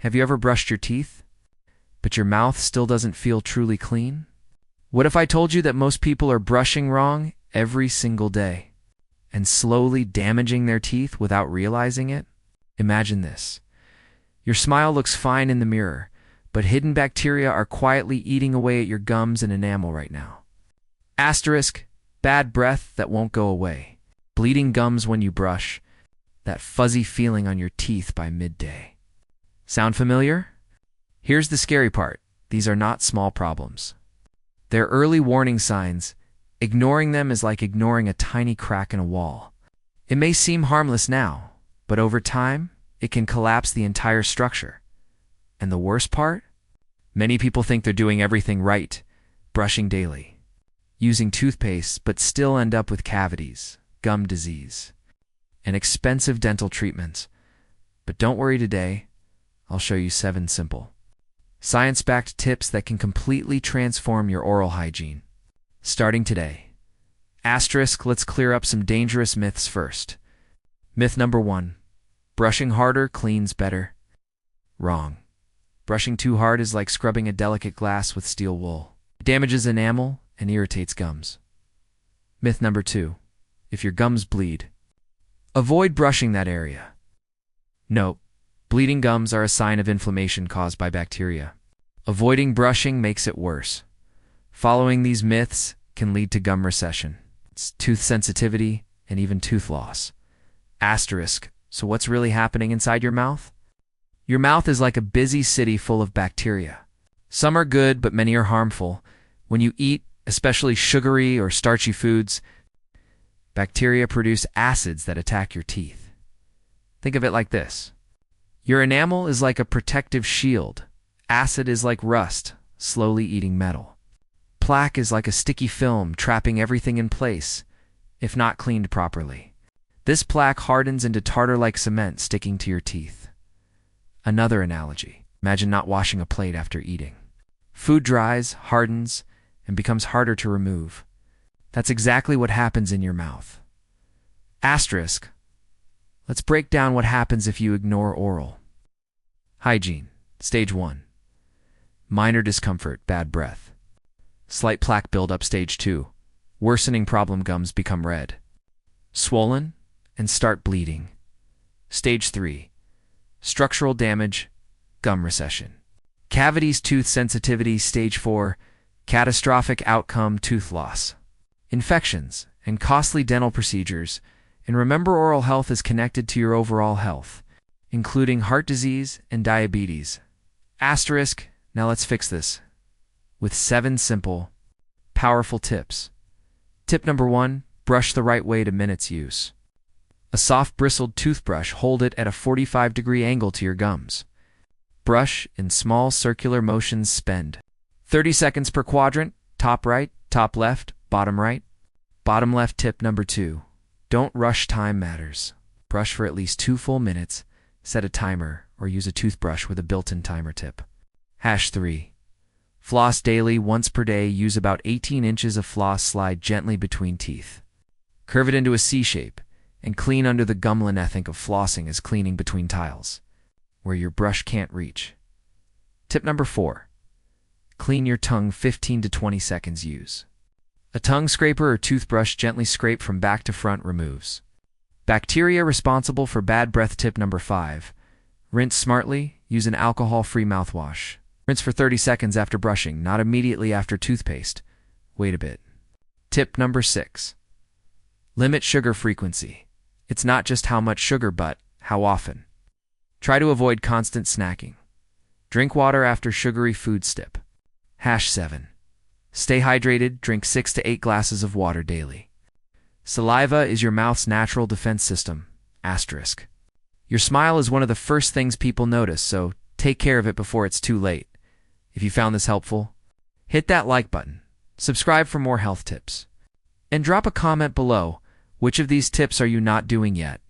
Have you ever brushed your teeth, but your mouth still doesn't feel truly clean? What if I told you that most people are brushing wrong every single day and slowly damaging their teeth without realizing it? Imagine this. Your smile looks fine in the mirror, but hidden bacteria are quietly eating away at your gums and enamel right now. Asterisk, bad breath that won't go away, bleeding gums when you brush, that fuzzy feeling on your teeth by midday. Sound familiar? Here's the scary part. These are not small problems. They're early warning signs. Ignoring them is like ignoring a tiny crack in a wall. It may seem harmless now, but over time, it can collapse the entire structure. And the worst part? Many people think they're doing everything right, brushing daily, using toothpaste, but still end up with cavities, gum disease, and expensive dental treatments. But don't worry today. I'll show you 7 simple, science-backed tips that can completely transform your oral hygiene. Starting today. Asterisk, let's clear up some dangerous myths first. Myth number 1. Brushing harder cleans better. Wrong. Brushing too hard is like scrubbing a delicate glass with steel wool. It damages enamel and irritates gums. Myth number 2. If your gums bleed, avoid brushing that area. Note, bleeding gums are a sign of inflammation caused by bacteria. Avoiding brushing makes it worse. Following these myths can lead to gum recession, tooth sensitivity, and even tooth loss. Asterisk, so what's really happening inside your mouth? Your mouth is like a busy city full of bacteria. Some are good, but many are harmful. When you eat, especially sugary or starchy foods, bacteria produce acids that attack your teeth. Think of it like this. Your enamel is like a protective shield. Acid is like rust, slowly eating metal. Plaque is like a sticky film trapping everything in place, if not cleaned properly. This plaque hardens into tartar-like cement sticking to your teeth. Another analogy. Imagine not washing a plate after eating. Food dries, hardens, and becomes harder to remove. That's exactly what happens in your mouth. Asterisk. Let's break down what happens if you ignore oral hygiene. Stage 1. Minor discomfort, bad breath. Slight plaque buildup. Stage 2. Worsening problem, gums become red, swollen, and start bleeding. Stage 3. Structural damage, gum recession. Cavities, tooth sensitivity. Stage 4. Catastrophic outcome, tooth loss. Infections and costly dental procedures. And remember, oral health is connected to your overall health, including heart disease and diabetes. Asterisk, now let's fix this with 7 simple, powerful tips. Tip number 1, brush the right way to minutes use. A soft bristled toothbrush, hold it at a 45-degree angle to your gums. Brush in small circular motions, spend 30 seconds per quadrant, top right, top left, bottom right, bottom left. Tip number 2, don't rush, time matters. Brush for at least 2 full minutes, set a timer, or use a toothbrush with a built-in timer. Tip. #3. Floss daily, once per day. Use about 18 inches of floss, slide gently between teeth. Curve it into a C shape, and clean under the gum line. Think of flossing as cleaning between tiles, where your brush can't reach. Tip number 4. Clean your tongue 15 to 20 seconds. Use a tongue scraper or toothbrush, gently scrape from back to front, removes bacteria responsible for bad breath. Tip number 5. Rinse smartly, use an alcohol-free mouthwash. Rinse for 30 seconds after brushing, not immediately after toothpaste. Wait a bit. Tip number 6. Limit sugar frequency. It's not just how much sugar, but how often. Try to avoid constant snacking. Drink water after sugary foods. Tip. #7. Stay hydrated, drink 6 to 8 glasses of water daily. Saliva is your mouth's natural defense system. Asterisk. Your smile is one of the first things people notice, so take care of it before it's too late. If you found this helpful, hit that like button, subscribe for more health tips, and drop a comment below. Which of these tips are you not doing yet?